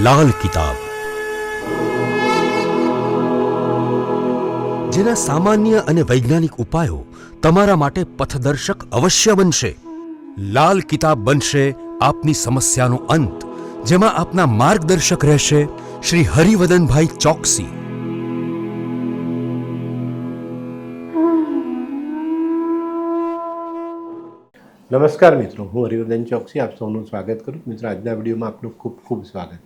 લાલ કિતાબ, જેના સામાન્ય અને વૈજ્ઞાનિક ઉપાયો તમારા માટે પથદર્શક અવશ્ય બનશે. લાલ કિતાબ બનશે આપની સમસ્યાનો અંત, જેમાં આપના માર્ગદર્શક રહેશે શ્રી હરિવદનભાઈ ચોકસી. નમસ્કાર મિત્રો, હું હરિવર્ધન ચોકસી આપ સૌનું સ્વાગત કરું. મિત્રો, આજના વિડીયોમાં આપનું ખૂબ ખૂબ સ્વાગત.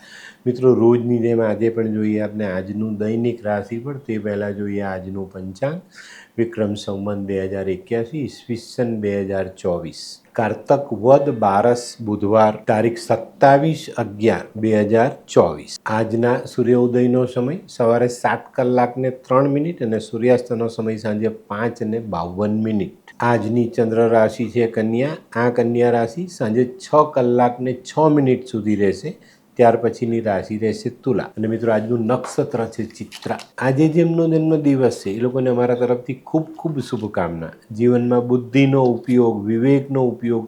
મિત્રો, રોજની જેમ આજે પણ જોઈએ આપણે આજનું દૈનિક રાશિફળ. તે પહેલાં જોઈએ આજનું પંચાંગ. વિક્રમ સંવત 2081 ઈસવીસન 2024, કારતક વદ 12 બુધવાર, તારીખ 27/11/2024. આજના સૂર્યોદયનો સમય સવારે 7:03 અને સૂર્યાસ્તનો સમય સાંજે 5:52. આજની ચંદ્ર રાશિ છે કન્યા. આ કન્યા રાશિ સાંજે 6:06 સુધી રહેશે. ત્યાર પછીની રાશિ રહેશે તુલા. અને મિત્રો, આજનું નક્ષત્ર છે ચિત્રા. આજે જેમનો જન્મદિવસ છે એ લોકોને અમારા તરફથી ખૂબ ખૂબ શુભકામના. જીવનમાં બુદ્ધિનો ઉપયોગ, વિવેકનો ઉપયોગ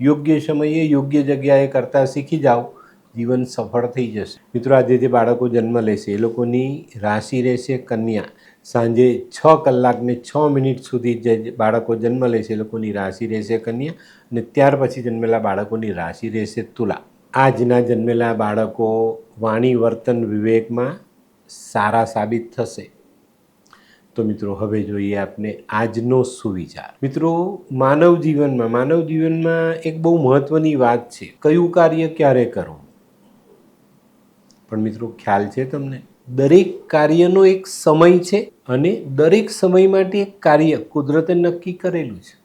યોગ્ય સમયે યોગ્ય જગ્યાએ કરતાં શીખી જાઓ, જીવન સફળ થઈ જશે. મિત્રો, આજે જે બાળકો જન્મ લેશે એ લોકોની રાશિ રહેશે કન્યા. સાંજે 6:06 સુધી જે બાળકો જન્મ લેશે એ લોકોની રાશિ રહેશે કન્યા. અને ત્યાર પછી જન્મેલા બાળકોની રાશિ રહેશે તુલા. આજના જન્મેલા બાળકો વાણી, વર્તન, વિવેકમાં સારા સાબિત થશે. તો મિત્રો, હવે જોઈએ આપણે આજનો સુવિચાર. મિત્રો, માનવ જીવનમાં એક બહુ મહત્વની વાત છે, કયું કાર્ય ક્યારે કરવું. પણ મિત્રો, ખ્યાલ છે તમને? દરેક કાર્યનો એક સમય છે અને દરેક સમય માટે એક કાર્ય કુદરતે નક્કી કરેલું છે.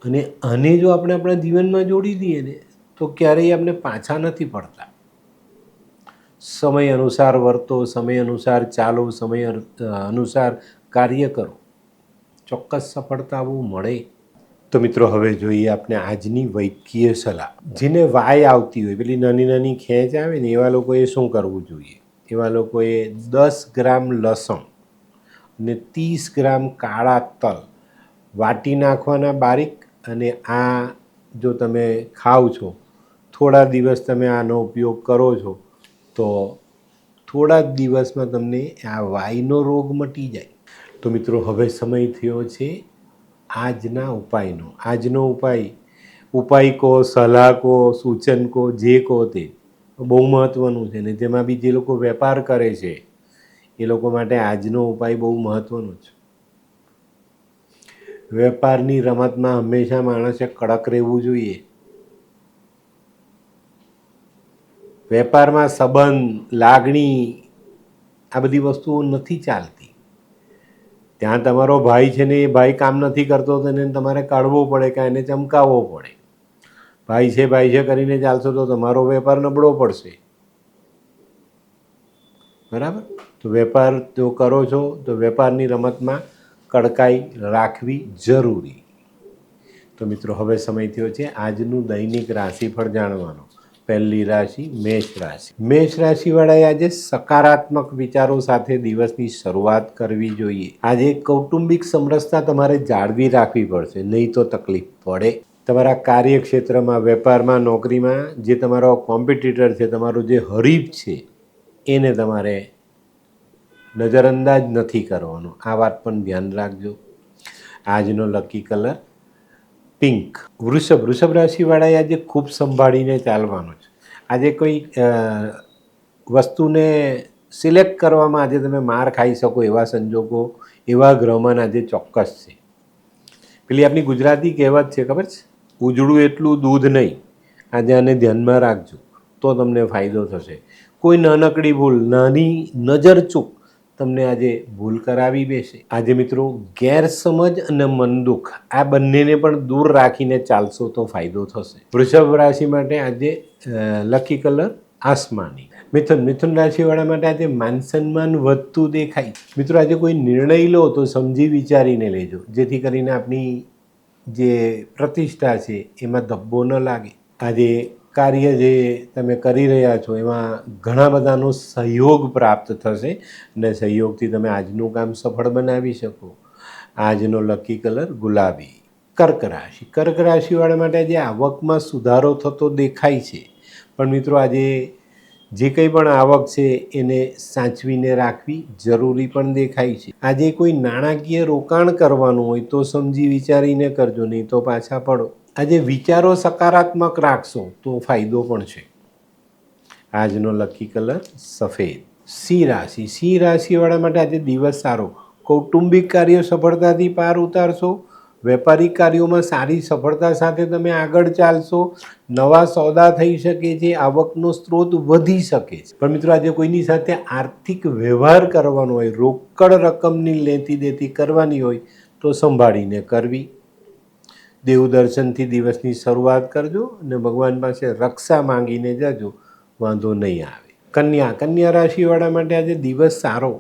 અને આને જો આપણે આપણા જીવનમાં જોડી દઈએ ને તો ક્યારેય આપણે પાછા નથી પડતા. સમય અનુસાર વર્તો, સમય અનુસાર ચાલો, સમય અનુસાર કાર્ય કરો, ચોક્કસ સફળતા મળે. તો મિત્રો, હવે જોઈએ આપણે આજની વૈદ્યકીય સલાહ. જેને વાય આવતી હોય, પેલી નાની નાની ખેંચ આવે ને, એવા લોકોએ શું કરવું જોઈએ? એવા લોકોએ 10 ગ્રામ લસણ અને 30 ગ્રામ કાળા તલ વાટી નાખવાના બારીક. અને આ જો તમે ખાઓ છો, થોડા દિવસ તમે આનો ઉપયોગ કરો છો, તો થોડા જ દિવસમાં તમને આ વાયનો રોગ મટી જાય. તો મિત્રો, હવે સમય થયો છે આજના ઉપાયનો. આજનો ઉપાય કહો, સલાહ કહો, સૂચન કહો, જે કહો તે બહુ મહત્ત્વનું છે. ને જેમાં બી જે લોકો વેપાર કરે છે એ લોકો માટે આજનો ઉપાય બહુ મહત્ત્વનો છે. વેપારની રમતમાં હંમેશા માણસે કડક રહેવું જોઈએ. વેપારમાં સંબંધ, લાગણી, આ બધી વસ્તુઓ નથી ચાલતી. ત્યાં તમારો ભાઈ છે ને એ ભાઈ કામ નથી કરતો તો એને તમારે કાઢવો પડે કે એને ચમકાવવો પડે. ભાઈ છે કરીને ચાલશો તો તમારો વેપાર નબળો પડશે. બરાબર? તો વેપાર જો કરો છો તો વેપારની રમતમાં કડકાઈ રાખવી જરૂરી. તો મિત્રો, હવે સમય થયો છે આજનું દૈનિક રાશિફળ જાણવાનો. પહેલી રાશિ મેષ રાશિ. મેષ રાશિવાળાએ આજે સકારાત્મક વિચારો સાથે દિવસની શરૂઆત કરવી જોઈએ. આજે કૌટુંબિક સમરસતા તમારે જાળવી રાખવી પડશે, નહીં તો તકલીફ પડે. તમારા કાર્યક્ષેત્રમાં, વેપારમાં, નોકરીમાં જે તમારો કોમ્પિટિટર છે, તમારો જે હરીફ છે, એને તમારે નજરઅંદાજ નથી કરવાનો. આ વાત પણ ધ્યાન રાખજો. આજનો લકી કલર પિંક. વૃષભ રાશિવાળાએ આજે ખૂબ સંભાળીને ચાલવાનું છે. આજે કોઈ વસ્તુને સિલેક્ટ કરવામાં આજે તમે માર ખાઈ શકો એવા સંજોગો, એવા ગ્રહમાન આજે ચોક્કસ છે. પેલી આપણી ગુજરાતી કહેવત છે, ખબર છે? ઉજળું એટલું દૂધ નહીં. આજે આને ધ્યાનમાં રાખજો તો તમને ફાયદો થશે. કોઈ નાનકડી ભૂલ, નાની નજર ચૂક તમને આજે ભૂલ કરાવી બેસે. આજે મિત્રો, ગેરસમજ અને મનદુખ આ બંનેને પણ દૂર રાખીને ચાલશો તો ફાયદો થશે. વૃષભ રાશિ માટે આજે લકી કલર આસમાની. મિથુન રાશિવાળા માટે આજે માન સન્માન વધતું દેખાય. મિત્રો, આજે કોઈ નિર્ણય લો તો સમજી વિચારીને લેજો, જેથી કરીને આપણી જે પ્રતિષ્ઠા છે એમાં ધબ્બો ન લાગે. આજે કાર્ય જે તમે કરી રહ્યા છો એમાં ઘણા બધાનો સહયોગ પ્રાપ્ત થશે અને સહયોગથી તમે આજનું કામ સફળ બનાવી શકો. આજનો લકી કલર ગુલાબી. કર્ક રાશિવાળા માટે આજે આવકમાં સુધારો થતો દેખાય છે. પણ મિત્રો, આજે જે કંઈ પણ આવક છે એને સાચવીને રાખવી જરૂરી પણ દેખાય છે. આજે કોઈ નાણાકીય રોકાણ કરવાનું હોય તો સમજી વિચારીને કરજો, નહીં તો પાછા પડો. આજે વિચારો સકારાત્મક રાખશો તો ફાયદો પણ છે. આજનો લકી કલર સફેદ. સિંહ રાશિ. સિંહ રાશિવાળા માટે આજે દિવસ સારો. કૌટુંબિક કાર્યો સફળતાથી પાર ઉતારશો. વેપારિક કાર્યોમાં સારી સફળતા સાથે તમે આગળ ચાલશો. નવા સોદા થઈ શકે છે. આવકનો સ્ત્રોત વધી શકે છે. પણ મિત્રો, આજે કોઈની સાથે આર્થિક વ્યવહાર કરવાનો હોય, રોકડ રકમની લેતી દેતી કરવાની હોય તો સંભાળીને કરવી. દેવ દર્શનથી દિવસની શરૂઆત કરજો અને ભગવાન પાસે રક્ષા માંગીને જજો, વાંધો નહીં આવે. કન્યા. કન્યા રાશિવાળા માટે આજે દિવસ સારો.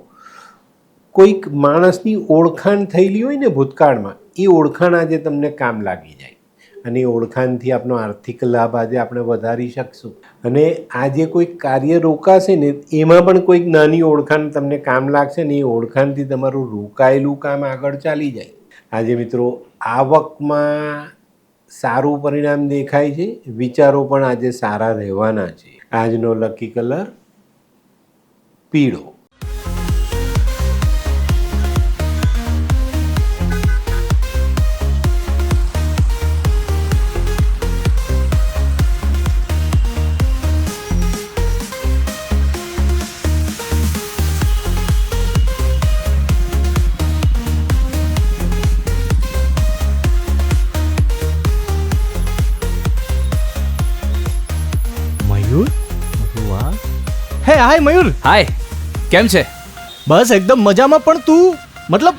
કોઈક માણસની ઓળખાણ થયેલી હોય ને ભૂતકાળમાં, એ ઓળખાણ આજે તમને કામ લાગી જાય અને એ ઓળખાણથી આપણો આર્થિક લાભ આજે આપણે વધારી શકશું. અને આજે કોઈક કાર્ય રોકાશે ને એમાં પણ કોઈક નાની ઓળખાણ તમને કામ લાગશે ને એ ઓળખાણથી તમારું રોકાયેલું કામ આગળ ચાલી જાય. આજે મિત્રો આવકમાં સારું પરિણામ દેખાય છે. વિચારો પણ આજે સારા રહેવાના છે. આજનો લકી કલર પીળો. મયુર, વાહ. હે હાય મયુર. હાય, કેમ છે? બસ એકદમ મજામાં. પણ તું મતલબ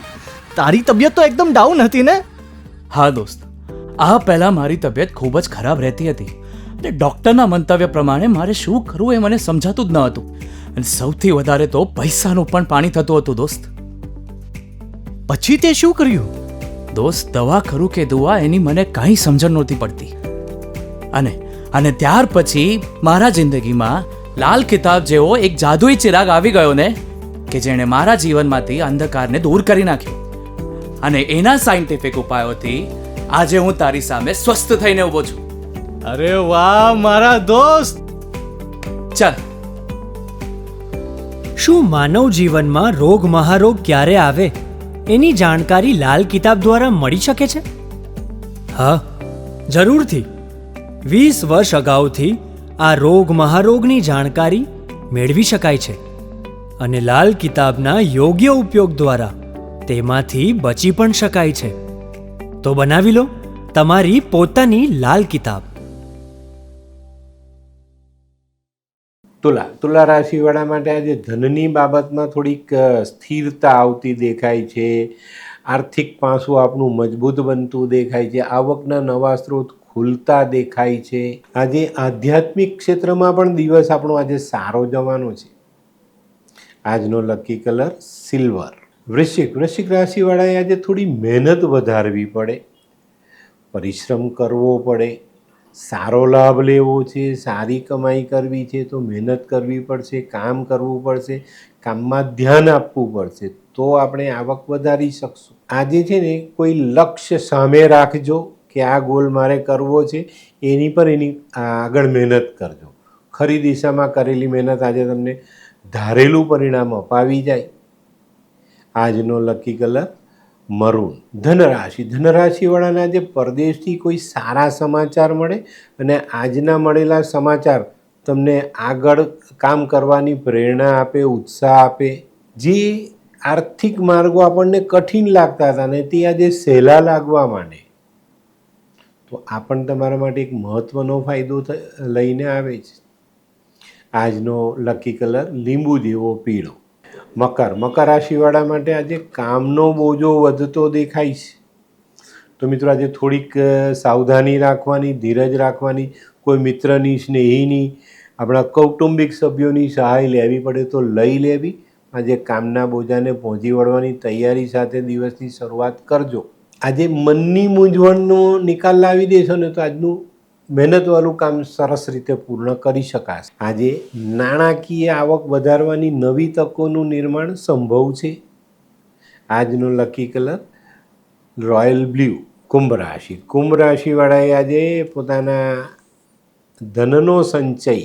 તારી તબિયત તો એકદમ ડાઉન હતી ને? હા દોસ્ત, આ પહેલાં મારી તબિયત ખૂબ જ ખરાબ રહેતી હતી અને ડૉક્ટરના મંતવ્ય પ્રમાણે મારે શું કરવું એ મને સમજાતું જ ન હતું. અને સૌથી વધારે તો પૈસાનું પણ પાણી થતું હતું દોસ્ત. પછી તે શું કર્યું? દોસ્ત, દવા કરું કે દુઆ એની મને કાંઈ સમજણ નહોતી પડતી. અને ત્યાર પછી મારા જિંદગીમાં લાલ કિતાબ જેવો એક જાદુઈ ચિરાગ આવી ગયો ને, કે જેણે મારા જીવનમાંથી અંધકારને દૂર કરી નાખ્યો. અને એના સાયન્ટિફિક ઉપાયોથી આજે હું તારી સામે સ્વસ્થ થઈને ઊભો છું. અરે વાહ મારા દોસ્ત. ચાલ. શું માનવ જીવનમાં રોગ મહારોગ ક્યારે આવે એની જાણકારી લાલ કિતાબ દ્વારા મળી શકે છે? હા, જરૂરથી. 20 વર્ષ અગાઉથી આ રોગ મહારોગની જાણકારી મેળવી શકાય છે અને લાલ કિતાબના યોગ્ય ઉપયોગ દ્વારા તેમાંથી બચી પણ શકાય છે. તો બનાવી લો તમારી પોતાની લાલ કિતાબ. તુલા. તુલા રાશિવાળા માટે આજે ધનની બાબતમાં થોડીક સ્થિરતા આવતી દેખાય છે. આર્થિક પાસું આપણું મજબૂત બનતું દેખાય છે. આવકના નવા સ્ત્રોત ખુલતા દેખાય છે. આજે આધ્યાત્મિક ક્ષેત્રમાં પણ દિવસ આપણો આજે સારો જવાનો છે. આજનો લકી કલર સિલ્વર. વૃશ્ચિક. વૃશ્ચિક રાશિવાળાએ આજે થોડી મહેનત વધારવી પડે, પરિશ્રમ કરવો પડે, સારો લાભ લેવો છે, સારી કમાઈ કરવી છે તો મહેનત કરવી પડશે, કામ કરવું પડશે, કામમાં ધ્યાન આપવું પડશે, તો આપણે આવક વધારી શકશું. આજે છે ને કોઈ લક્ષ્ય સામે રાખજો કે આ ગોલ મારે કરવો છે, એની પર એની આગળ મહેનત કરજો. ખરી દિશામાં કરેલી મહેનત આજે તમને ધારેલું પરિણામ અપાવી જાય. આજનો લકી કલર મરૂન. ધનરાશિ. ધનરાશિવાળાને આજે પરદેશથી કોઈ સારા સમાચાર મળે અને આજના મળેલા સમાચાર તમને આગળ કામ કરવાની પ્રેરણા આપે, ઉત્સાહ આપે. જે આર્થિક માર્ગો આપણને કઠિન લાગતા હતા ને તે આજે સહેલા લાગવા માંડે, તો આ પણ તમારા માટે એક મહત્ત્વનો ફાયદો લઈને આવે છે. આજનો લકી કલર લીંબુ જેવો પીળો. મકર. મકર રાશિવાળા માટે આજે કામનો બોજો વધતો દેખાય છે. તો મિત્રો આજે થોડીક સાવધાની રાખવાની, ધીરજ રાખવાની. કોઈ મિત્રની, સ્નેહીની, આપણા કૌટુંબિક સભ્યોની સહાય લેવી પડે તો લઈ લેવી. આજે કામના બોજાને પહોંચી વળવાની તૈયારી સાથે દિવસની શરૂઆત કરજો. આજે મનની મૂંઝવણનો નિકાલ લાવી દેશો ને તો આજનું મહેનતવાળું કામ સરસ રીતે પૂર્ણ કરી શકાશે. આજે નાણાકીય આવક વધારવાની નવી તકોનું નિર્માણ સંભવ છે. આજનો lucky colour royal blue. Kumbh રાશિ. કુંભ રાશિવાળાએ આજે પોતાના ધનનો સંચય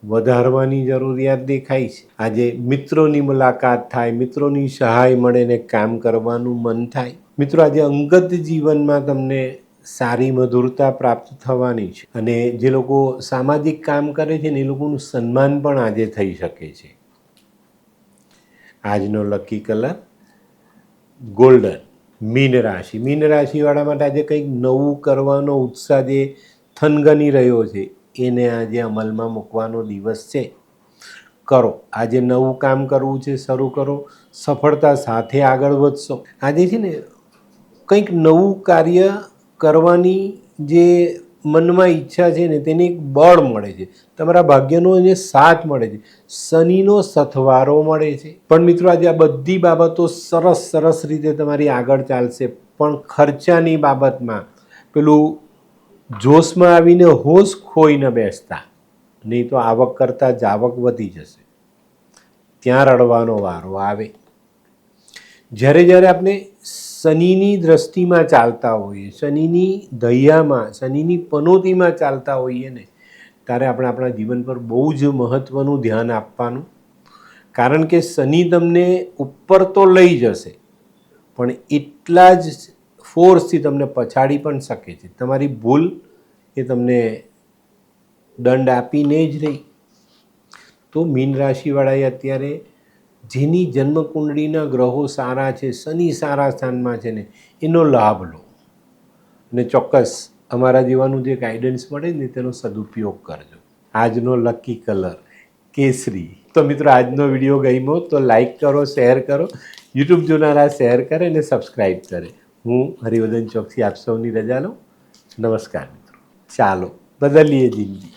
વધારવાની જરૂરિયાત દેખાય છે. આજે મિત્રોની મુલાકાત થાય, મિત્રોની સહાય મળે ને કામ કરવાનું મન થાય. મિત્રો, આજે અંગત જીવનમાં તમને સારી મધુરતા પ્રાપ્ત થવાની છે અને જે લોકો સામાજિક કામ કરે છે ને એ લોકોનું સન્માન પણ આજે થઈ શકે છે. આજનો લકી કલર ગોલ્ડન. મીન રાશિ. મીન રાશિવાળા માટે આજે કંઈક નવું કરવાનો ઉત્સાહ જે થનગની રહ્યો છે એને આજે અમલમાં મૂકવાનો દિવસ છે. કરો. આજે નવું કામ કરવું છે, શરૂ કરો. સફળતા સાથે આગળ વધશો. આજે છે ને કંઈક નવું કાર્ય કરવાની જે મનમાં ઈચ્છા છે ને તેને એક બળ મળે છે. તમારા ભાગ્યનો એને સાથ મળે છે. શનિનો સથવારો મળે છે. પણ મિત્રો, આજે આ બધી બાબતો સરસ રીતે તમારી આગળ ચાલશે. પણ ખર્ચાની બાબતમાં પેલું જોશમાં આવીને હોશ ખોઈ ન બેસતા, નહીં તો આવક કરતાં જાવક વધી જશે. ત્યાં રડવાનો વારો આવે. જ્યારે આપણે શનિની દ્રષ્ટિમાં ચાલતા હોઈએ, શનિની દૈયામાં, શનિની પનોતીમાં ચાલતા હોઈએ ને ત્યારે આપણે આપણા જીવન પર બહુ જ મહત્ત્વનું ધ્યાન આપવાનું. કારણ કે શનિ તમને ઉપર તો લઈ જશે પણ એટલા જ ફોર્સથી તમને પછાડી પણ શકે છે. તમારી ભૂલ એ તમને દંડ આપીને જ રહી. તો મીન રાશિવાળાએ અત્યારે જેની જન્મકુંડળીના ગ્રહો સારા છે, શનિ સારા સ્થાનમાં છે ને એનો લાભ લો અને ચોક્કસ અમારા જીવાનું જે ગાઈડન્સ મળે ને તેનો સદુપયોગ કરજો. આજનો લકી કલર કેસરી. તો મિત્રો, આજનો વિડીયો ગમ્યો તો લાઈક કરો, શેર કરો. યુટ્યુબ જોનારા શેર કરે અને સબસ્ક્રાઈબ કરે. હું હરિવર્ધન ચોકસી આપ સૌની રજા લઉં. નમસ્કાર મિત્રો. ચાલો બદલીએ જિંદગી.